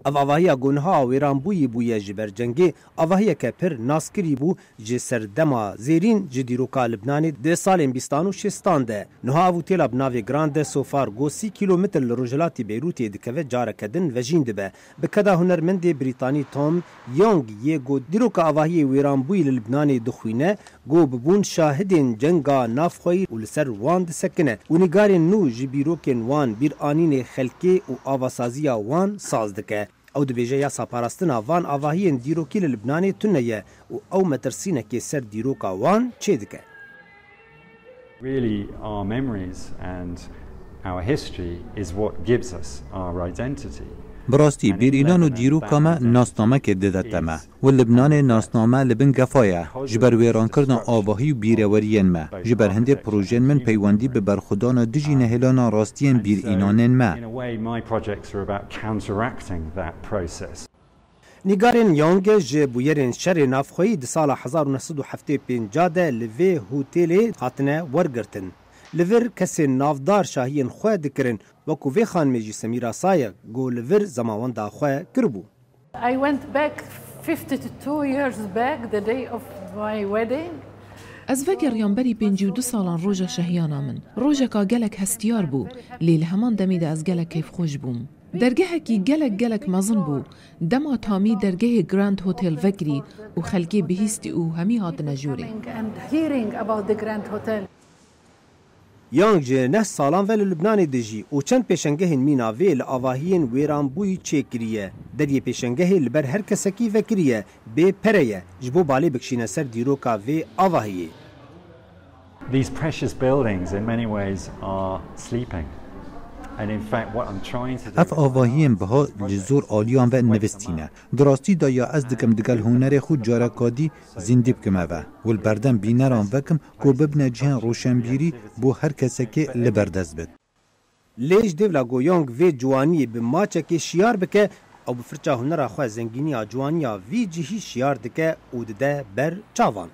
اف آواهی گونها ویران بویی بویه جبر جنگی آواهی که پر ناسکری بو جسر دما زیرین جدیروکا لبنانی ده سالین بیستان و شستان ده نها اوتیلا بناوی گراند سوفار گو 30 کیلومتر لروجلاتی بیروتی دکوه جارکدن و جین دبه بکدا هنرمند بریتانی توم یونگ یه گو دیروکا آواهی ویران بوی لبنانی دخوینه گو ببون شاهدین جنگا نافخوی و لسر وان دسکنه و نگارین نو جبیروکن وان بیر آنین خلکی و آواسازیا وان ساز دکه او دبیجه یا ساپاراستنا وان آواهین دیروکی لبنانی تنیه و او مترسینه که سر دیروکا وان چه دکه Really our memories and our history is what gives us our identity. براستی بیر ایلان و دیروکامه ناسنامه که ددتمه و لبنان ناسنامه لبن گفایه جبر ویران کردن آواهی و بیرورین ما جبر هنده پروژین من پیوندی به برخودان دجی نهلان راستین بیر ایلانین ما نگارین یانگ جبویرین شر نافخوی دی سال 1975 ده لوی هوتیلی خاتنه ورگرتن لور کسی نافدار شاهین خواه دکرن وکو وی خان میجی سمیرا سایق گو لور زماوان دا خواه کربو. I went back 52 years back the day of my wedding. از وگریان بری 52 سالان روژا شهیانا من روژا که گلک هستیار بو لیل همان دمیده از گلک کیف خوش بوم درگه کی گلک مزن بو دما تامی درگه گراند هوتل وگری و خلکی بهیستی او همی هات نجوری یانگ جه نه سالان ول لبنان دجی و چند پیشنگه مینا ویل آواهین ویران بوی چکریه در یه پیشنگه لبر هر کسکی وکریه به پریه جبو بالی بکشینه سر دیروکا و آواهیه. These precious buildings in many ways are sleeping. And in fact what I'm trying to do اف آواهیم بها لزور آلیان و نوستینه دراستی دا یا از دکم دگل هنر خود جارکادی زنده بکمه و والبردن بینران وکم کو ببنه جهن روشنبیری بو هر کسی که لبردز بد لیج دیولا گو یانگ و جوانی به ماچه که شیار بکه او بفرچه هنر خواه زنگینی جوانی وی جهی شیار دکه او ده بر چاوان